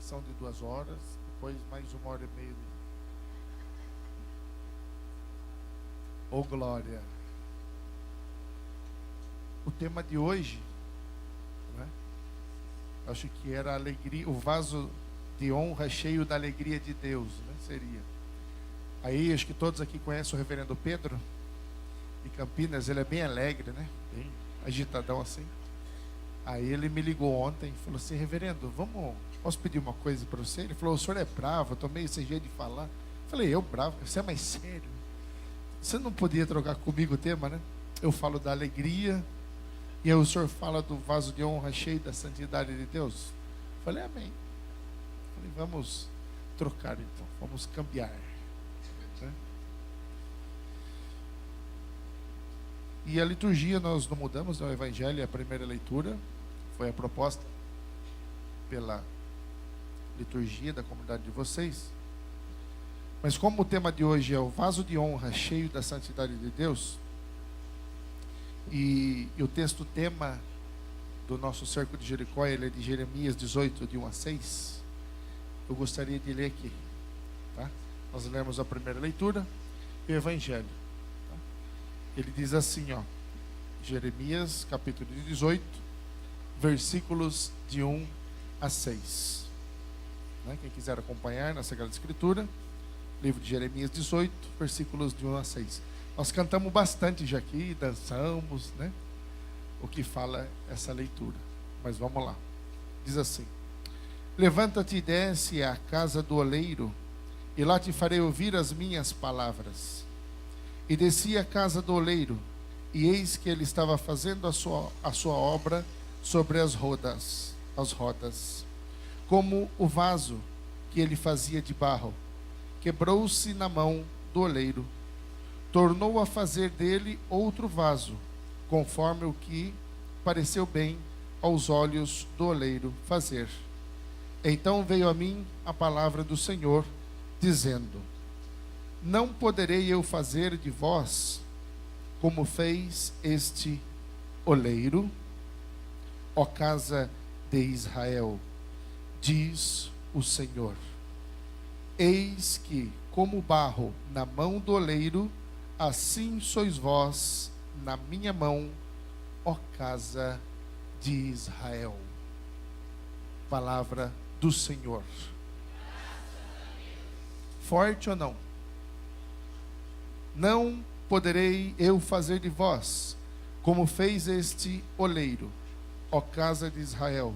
reflexão de 2 horas, depois mais 1 hora e meia. Ô glória! O tema de hoje, né, acho que era a alegria, o vaso de honra cheio da alegria de Deus, né, seria. Aí, acho que todos aqui conhecem o reverendo Pedro, de Campinas. Ele é bem alegre, né, bem agitadão assim. Aí ele me ligou ontem e falou assim: reverendo, posso pedir uma coisa para você? Ele falou: o senhor é bravo, eu estou meio sem jeito de falar. Eu falei: eu bravo? Você é mais sério? Você não podia trocar comigo o tema, né? Eu falo da alegria e aí o senhor fala do vaso de honra cheio da santidade de Deus. Eu falei: amém. Eu falei: vamos trocar então, vamos cambiar, né? E a liturgia nós não mudamos, né? O Evangelho é a primeira leitura, foi a proposta pela liturgia da comunidade de vocês. Mas como o tema de hoje é o vaso de honra cheio da santidade de Deus, e o texto tema do nosso cerco de Jericó, ele é de Jeremias 18, de 1 a 6, eu gostaria de ler aqui, tá? Nós lemos a primeira leitura e o Evangelho, tá? Ele diz assim, ó, Jeremias capítulo 18, versículos de 1 a 6, né? Quem quiser acompanhar na Sagrada Escritura, livro de Jeremias 18, versículos de 1 a 6. Nós cantamos bastante já aqui, dançamos, né? O que fala essa leitura. Mas vamos lá. Diz assim: levanta-te e desce à casa do oleiro, e lá te farei ouvir as minhas palavras. E desci à casa do oleiro, e eis que ele estava fazendo a sua obra sobre as rodas, como o vaso que ele fazia de barro, quebrou-se na mão do oleiro. Tornou a fazer dele outro vaso, conforme o que pareceu bem aos olhos do oleiro fazer. Então veio a mim a palavra do Senhor, dizendo: não poderei eu fazer de vós como fez este oleiro, ó casa de Israel, diz o Senhor. Eis que, como barro na mão do oleiro, assim sois vós na minha mão, ó casa de Israel. Palavra do Senhor. Forte ou não? Não poderei eu fazer de vós como fez este oleiro, ó casa de Israel,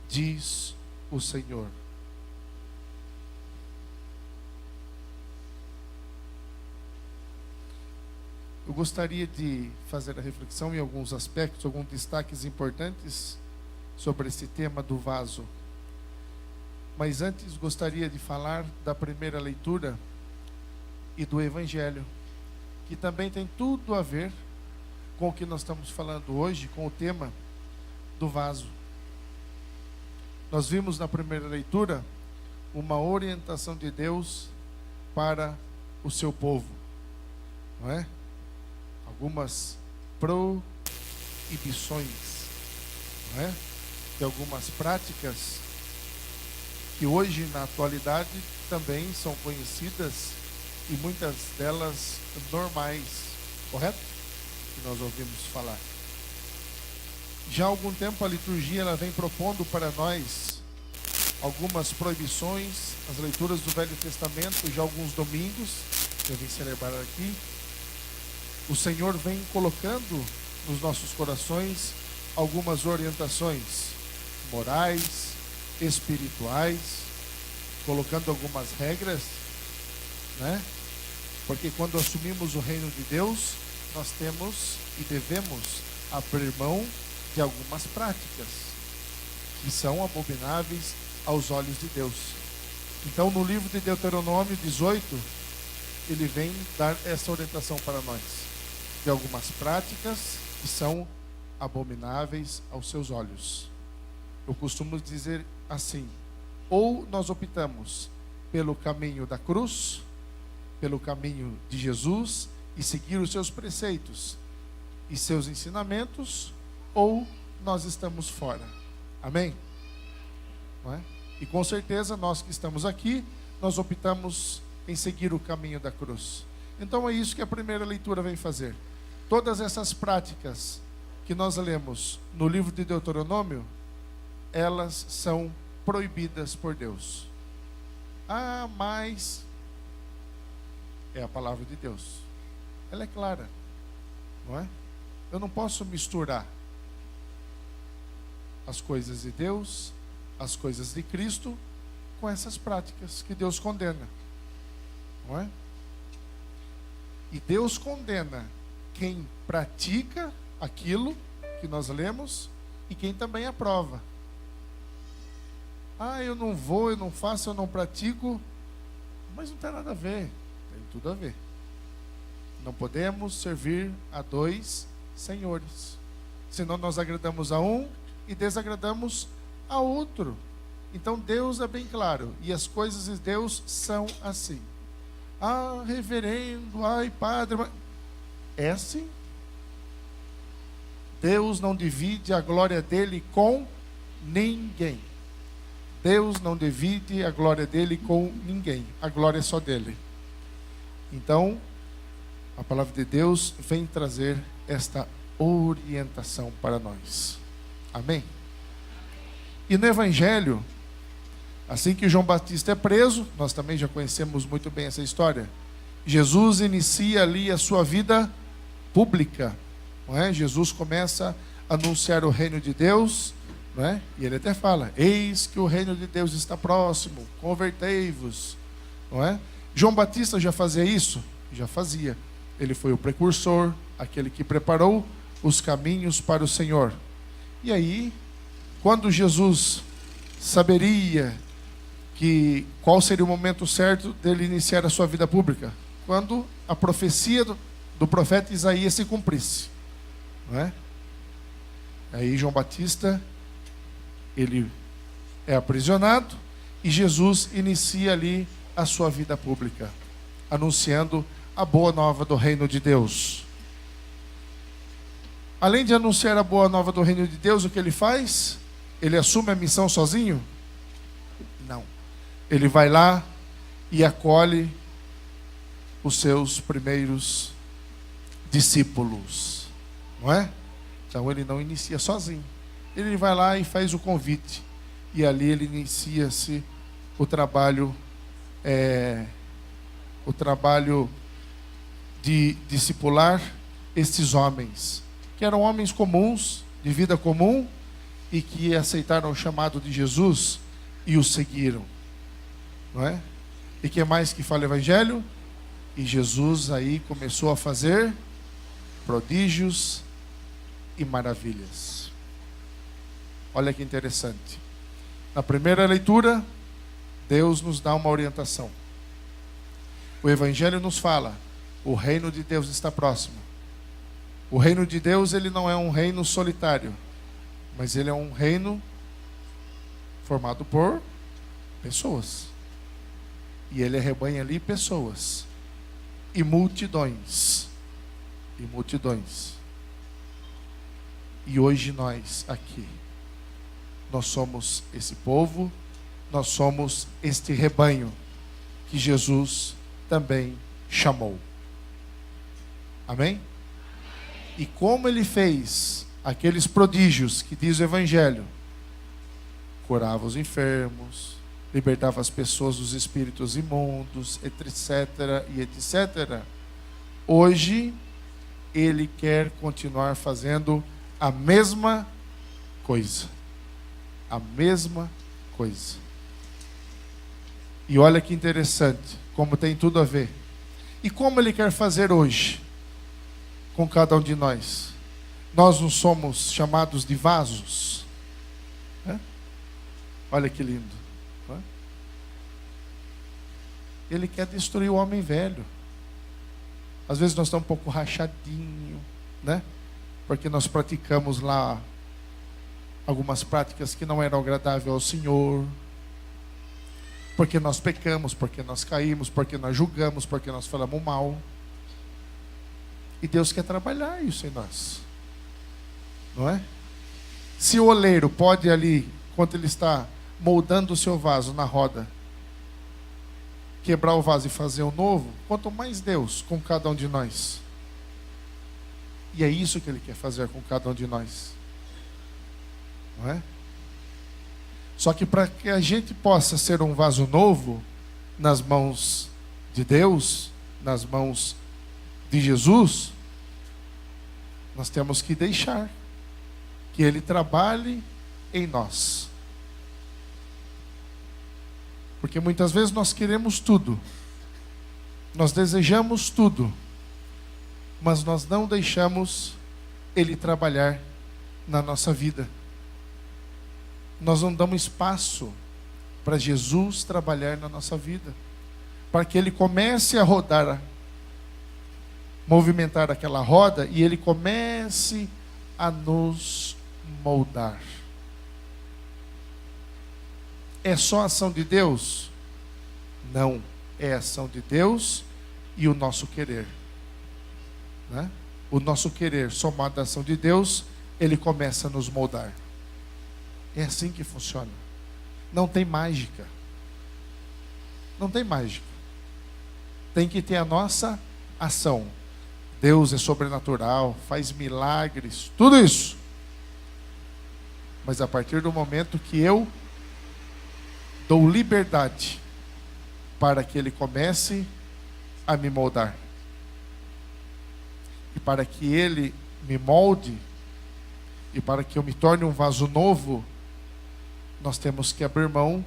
diz o Senhor. Eu gostaria de fazer a reflexão em alguns aspectos, alguns destaques importantes sobre esse tema do vaso. Mas antes gostaria de falar da primeira leitura e do Evangelho, que também tem tudo a ver com o que nós estamos falando hoje, com o tema do vaso. Nós vimos na primeira leitura uma orientação de Deus para o seu povo, não é? Algumas proibições, não é? De algumas práticas que hoje na atualidade também são conhecidas e muitas delas normais, correto? Que nós ouvimos falar. Já há algum tempo a liturgia ela vem propondo para nós algumas proibições, as leituras do Velho Testamento, já alguns domingos que eu vim celebrar aqui. O Senhor vem colocando nos nossos corações algumas orientações morais, espirituais, colocando algumas regras, né? Porque quando assumimos o reino de Deus, nós temos e devemos abrir mão de algumas práticas que são abomináveis aos olhos de Deus. Então, no livro de Deuteronômio 18, ele vem dar essa orientação para nós, de algumas práticas que são abomináveis aos seus olhos. Eu costumo dizer assim: ou nós optamos pelo caminho da cruz, pelo caminho de Jesus e seguir os seus preceitos e seus ensinamentos, ou nós estamos fora. Amém? Não é? E com certeza nós que estamos aqui, nós optamos em seguir o caminho da cruz. Então é isso que a primeira leitura vem fazer. Todas essas práticas que nós lemos no livro de Deuteronômio, elas são proibidas por Deus. Ah, mas é a palavra de Deus. Ela é clara, não é? Eu não posso misturar as coisas de Deus, as coisas de Cristo, com essas práticas que Deus condena, não é? E Deus condena quem pratica aquilo que nós lemos e quem também aprova. Ah, eu não vou, eu não faço, eu não pratico, mas não tem nada a ver. Tem tudo a ver. Não podemos servir a dois senhores, senão nós agradamos a um e desagradamos a outro. Então Deus é bem claro, e as coisas de Deus são assim. Ah, reverendo, ai padre, mas... é assim. Deus não divide a glória dele com ninguém. Deus não divide a glória dele com ninguém. A glória é só dele. Então, a palavra de Deus vem trazer esta orientação para nós. Amém? E no Evangelho, assim que João Batista é preso, nós também já conhecemos muito bem essa história. Jesus inicia ali a sua vida pública, não é? Jesus começa a anunciar o reino de Deus, não é? E ele até fala: eis que o reino de Deus está próximo, convertei-vos, não é? João Batista já fazia isso? Já fazia. Ele foi o precursor, aquele que preparou os caminhos para o Senhor. E aí, quando Jesus saberia qual seria o momento certo dele iniciar a sua vida pública? Quando a profecia do profeta Isaías se cumprisse, não é? Aí João Batista, ele é aprisionado e Jesus inicia ali a sua vida pública, anunciando a boa nova do reino de Deus. Além de anunciar a boa nova do reino de Deus, o que ele faz? Ele assume a missão sozinho? Não. Ele vai lá e acolhe os seus primeiros discípulos, não é? Então ele não inicia sozinho. Ele vai lá e faz o convite. E ali ele inicia-se o trabalho de discipular estes homens, que eram homens comuns, de vida comum, e que aceitaram o chamado de Jesus e o seguiram, não é? E que mais que fala o Evangelho? E Jesus aí começou a fazer prodígios e maravilhas. Olha que interessante. Na primeira leitura, Deus nos dá uma orientação. O Evangelho nos fala: o reino de Deus está próximo. O reino de Deus, ele não é um reino solitário, mas ele é um reino formado por pessoas. E ele arrebanha ali pessoas. E multidões. E multidões. E hoje nós aqui, nós somos esse povo, nós somos este rebanho que Jesus também chamou. Amém? E como ele fez aqueles prodígios que diz o Evangelho, curava os enfermos, libertava as pessoas dos espíritos imundos, etc, e etc. Hoje, ele quer continuar fazendo a mesma coisa. A mesma coisa. E olha que interessante, como tem tudo a ver. E como ele quer fazer hoje com cada um de nós? Nós não somos chamados de vasos? É? Olha que lindo. É? Ele quer destruir o homem velho. Às vezes nós estamos um pouco rachadinho, né? Porque nós praticamos lá algumas práticas que não eram agradáveis ao Senhor. Porque nós pecamos, porque nós caímos, porque nós julgamos, porque nós falamos mal. E Deus quer trabalhar isso em nós. Não é? Se o oleiro pode ali, enquanto ele está moldando o seu vaso na roda, quebrar o vaso e fazer um novo, quanto mais Deus com cada um de nós. E é isso que Ele quer fazer com cada um de nós. Não é? Só que para que a gente possa ser um vaso novo nas mãos de Deus, nas mãos de Jesus, nós temos que deixar que Ele trabalhe em nós. Porque muitas vezes nós queremos tudo, nós desejamos tudo, mas nós não deixamos Ele trabalhar na nossa vida. Nós não damos espaço para Jesus trabalhar na nossa vida, para que Ele comece a rodar, movimentar aquela roda e Ele comece a nos moldar. É só ação de Deus? Não, é ação de Deus e o nosso querer, né? O nosso querer somado à ação de Deus, Ele começa a nos moldar. É assim que funciona. Não tem mágica. Não tem mágica. Tem que ter a nossa ação. Deus é sobrenatural, faz milagres, tudo isso. Mas a partir do momento que eu dou liberdade para que Ele comece a me moldar, e para que Ele me molde, e para que eu me torne um vaso novo, nós temos que abrir mão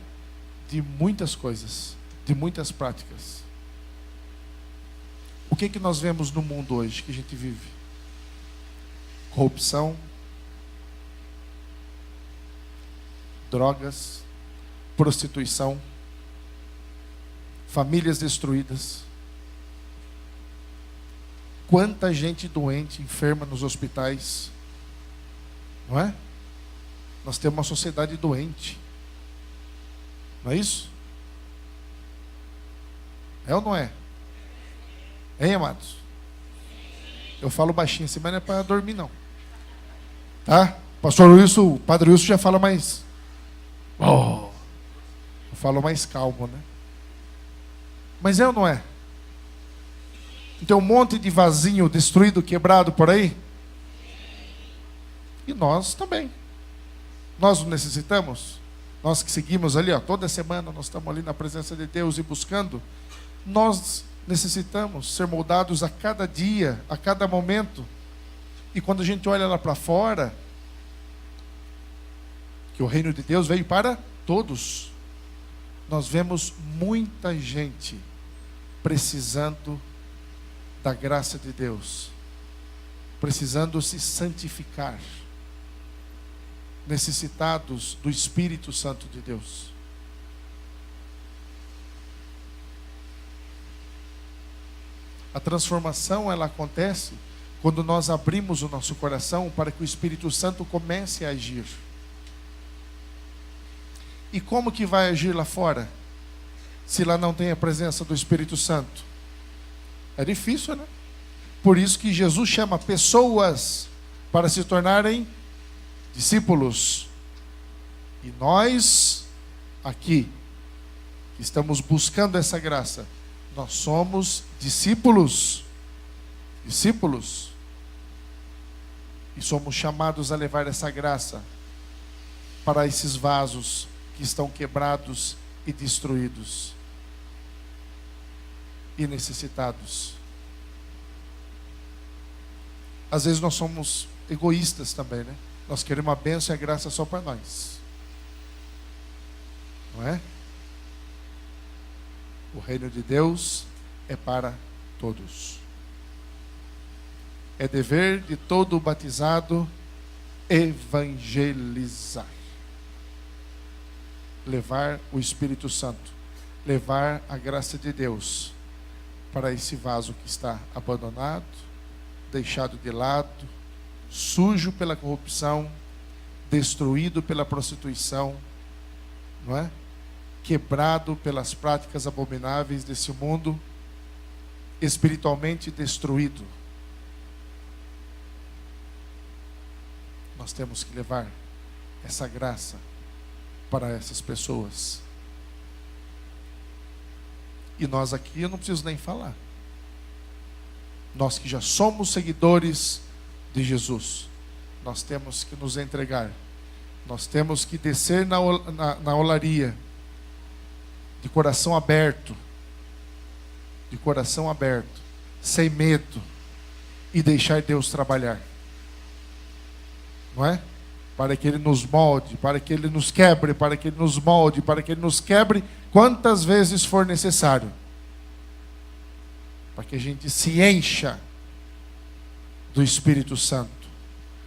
de muitas coisas, de muitas práticas. O que nós vemos no mundo hoje que a gente vive? Corrupção, drogas, prostituição, famílias destruídas. Quanta gente doente, enferma nos hospitais, não é? Nós temos uma sociedade doente, não é isso? É ou não é? Hein, amados? Eu falo baixinho assim, mas não é para dormir não, tá? Pastor Wilson, o Padre Wilson já fala mais, eu falo mais calmo, né? Mas é ou não é? Tem um monte de vasinho destruído, quebrado por aí. E nós também. Nós não necessitamos. Nós que seguimos ali, toda semana nós estamos ali na presença de Deus e buscando. Nós necessitamos ser moldados a cada dia, a cada momento. E quando a gente olha lá para fora, que o reino de Deus veio para todos, nós vemos muita gente precisando da graça de Deus, precisando se santificar, necessitados do Espírito Santo de Deus. A transformação, ela acontece quando nós abrimos o nosso coração para que o Espírito Santo comece a agir. E como que vai agir lá fora, se lá não tem a presença do Espírito Santo? É difícil, né? Por isso que Jesus chama pessoas para se tornarem discípulos. E nós, aqui, que estamos buscando essa graça, nós somos discípulos. Discípulos. E somos chamados a levar essa graça para esses vasos que estão quebrados e destruídos e necessitados. Às vezes nós somos egoístas também, né? Nós queremos a bênção e a graça só para nós, não é? O reino de Deus é para todos. É dever de todo batizado evangelizar, levar o Espírito Santo, levar a graça de Deus para esse vaso que está abandonado, deixado de lado, sujo pela corrupção, destruído pela prostituição, não é? Quebrado pelas práticas abomináveis desse mundo, espiritualmente destruído. Nós temos que levar essa graça para essas pessoas. E nós aqui, eu não preciso nem falar. Nós que já somos seguidores de Jesus, nós temos que nos entregar. Nós temos que descer na olaria, de coração aberto, sem medo, e deixar Deus trabalhar. Não é? Para que Ele nos molde, para que Ele nos quebre, para que Ele nos molde, para que Ele nos quebre quantas vezes for necessário. Para que a gente se encha do Espírito Santo.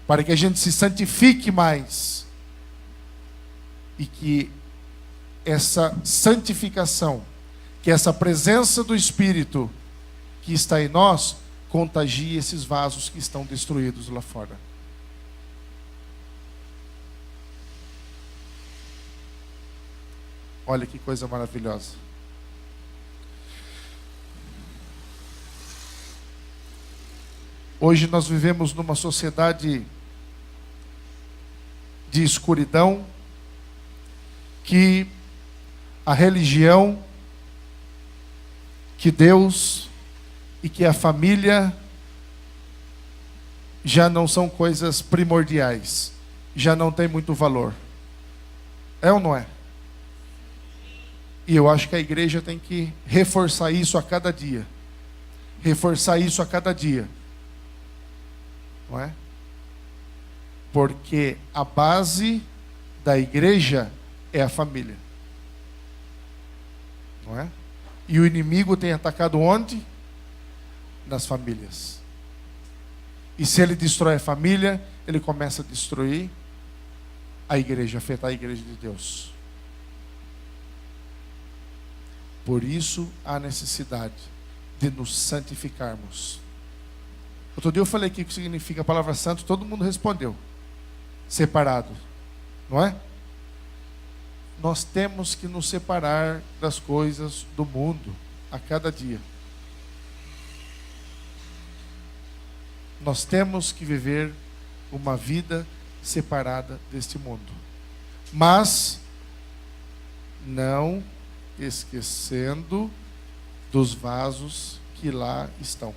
Para que a gente se santifique mais. E que essa santificação, que essa presença do Espírito que está em nós, contagie esses vasos que estão destruídos lá fora. Olha que coisa maravilhosa. Hoje nós vivemos numa sociedade de escuridão, que a religião, que Deus e que a família já não são coisas primordiais, já não tem muito valor. É ou não é? E eu acho que a igreja tem que reforçar isso a cada dia. Reforçar isso a cada dia. Não é? Porque a base da igreja é a família. Não é? E o inimigo tem atacado onde? Nas famílias. E se ele destrói a família, ele começa a destruir a igreja, afetar a igreja de Deus. Por isso há necessidade de nos santificarmos. Outro dia eu falei aqui o que significa a palavra santo, todo mundo respondeu. Separado, não é? Nós temos que nos separar das coisas do mundo a cada dia. Nós temos que viver uma vida separada deste mundo. Mas não esquecendo dos vasos que lá estão,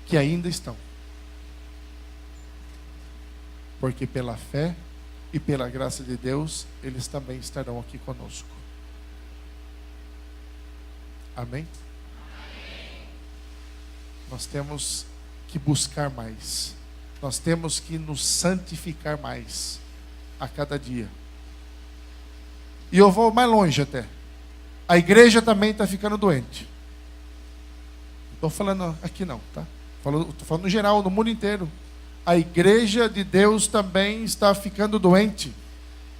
que ainda estão. Porque pela fé e pela graça de Deus, eles também estarão aqui conosco. Amém? Nós temos que buscar mais. Nós temos que nos santificar mais a cada dia. E eu vou mais longe até. A igreja também está ficando doente. Não estou falando aqui não, tá? Estou falando no geral, no mundo inteiro. A igreja de Deus também está ficando doente.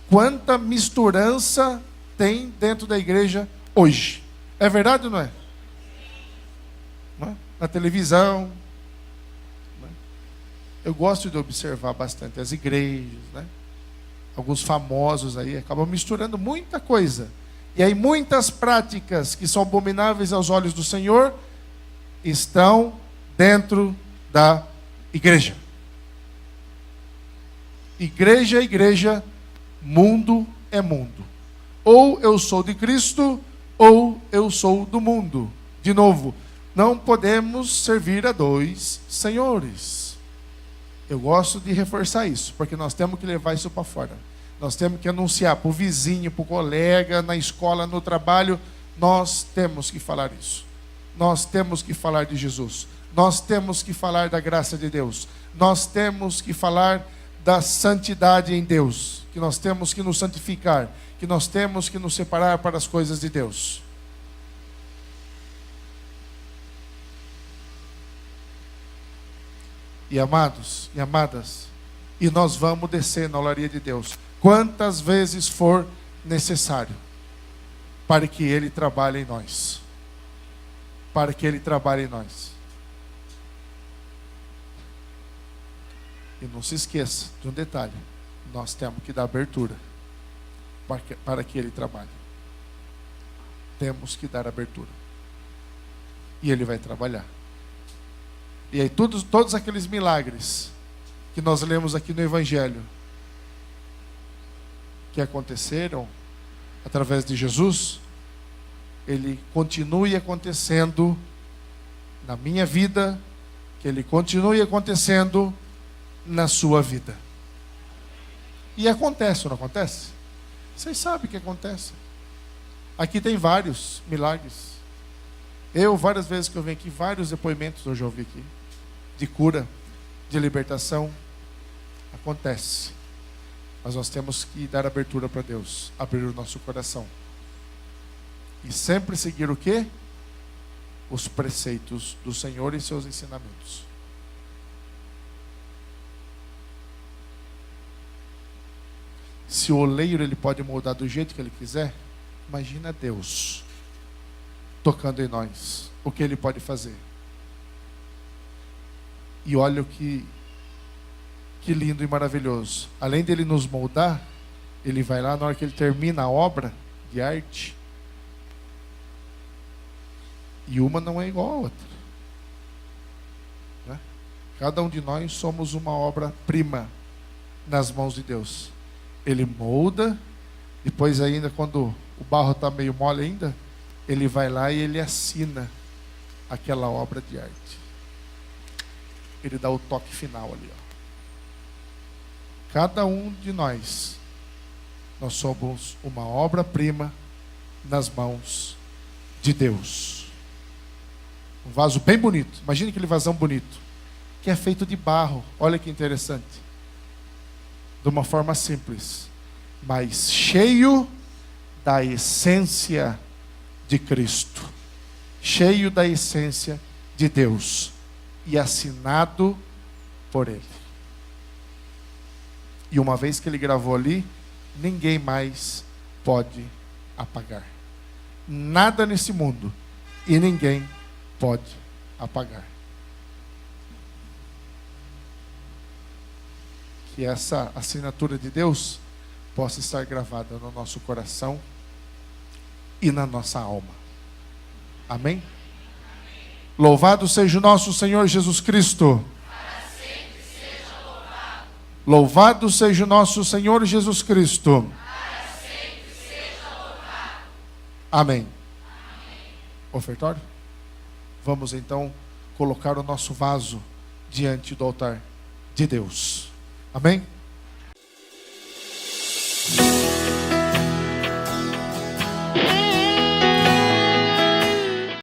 Quanta misturança tem dentro da igreja hoje. É verdade ou não é? Não é? Na televisão. Não é? Eu gosto de observar bastante as igrejas, né? Alguns famosos aí acabam misturando muita coisa. E aí muitas práticas que são abomináveis aos olhos do Senhor estão dentro da igreja. Igreja é igreja, mundo é mundo. Ou eu sou de Cristo, ou eu sou do mundo. De novo, não podemos servir a dois senhores. Eu gosto de reforçar isso, porque nós temos que levar isso para fora. Nós temos que anunciar para o vizinho, para o colega, na escola, no trabalho. Nós temos que falar isso. Nós temos que falar de Jesus. Nós temos que falar da graça de Deus. Nós temos que falar da santidade em Deus. Que nós temos que nos santificar. Que nós temos que nos separar para as coisas de Deus. E amados e amadas, e nós vamos descer na olaria de Deus quantas vezes for necessário, para que Ele trabalhe em nós. Para que Ele trabalhe em nós. E não se esqueça de um detalhe: nós temos que dar abertura para que Ele trabalhe. Temos que dar abertura. E Ele vai trabalhar. E aí todos aqueles milagres que nós lemos aqui no Evangelho, que aconteceram através de Jesus, ele continue acontecendo na minha vida, que ele continue acontecendo na sua vida. E acontece, não acontece? Vocês sabem que acontece. Aqui tem vários milagres. Várias vezes que eu venho aqui, vários depoimentos eu já ouvi aqui, de cura, de libertação. Acontece. Mas nós temos que dar abertura para Deus, abrir o nosso coração. E sempre seguir o quê? Os preceitos do Senhor e seus ensinamentos. Se o oleiro ele pode moldar do jeito que ele quiser, imagina Deus tocando em nós, o que ele pode fazer. E olha o que lindo e maravilhoso. Além dele nos moldar, ele vai lá na hora que ele termina a obra de arte. E uma não é igual a outra, né? Cada um de nós somos uma obra-prima nas mãos de Deus. Ele molda, depois ainda quando o barro está meio mole ainda, ele vai lá e ele assina aquela obra de arte. Ele dá o toque final ali, ó. Cada um de nós somos uma obra-prima nas mãos de Deus. Um vaso bem bonito. Imagine aquele vasão bonito, que é feito de barro. Olha que interessante. De uma forma simples, mas cheio da essência de Cristo, cheio da essência de Deus e assinado por Ele. E uma vez que Ele gravou ali, ninguém mais pode apagar. Nada nesse mundo e ninguém pode apagar. Que essa assinatura de Deus possa estar gravada no nosso coração e na nossa alma. Amém? Louvado seja o nosso Senhor Jesus Cristo. Para sempre seja louvado. Louvado seja o nosso Senhor Jesus Cristo. Para sempre seja louvado. Amém. Ofertório? Vamos então colocar o nosso vaso diante do altar de Deus. Amém?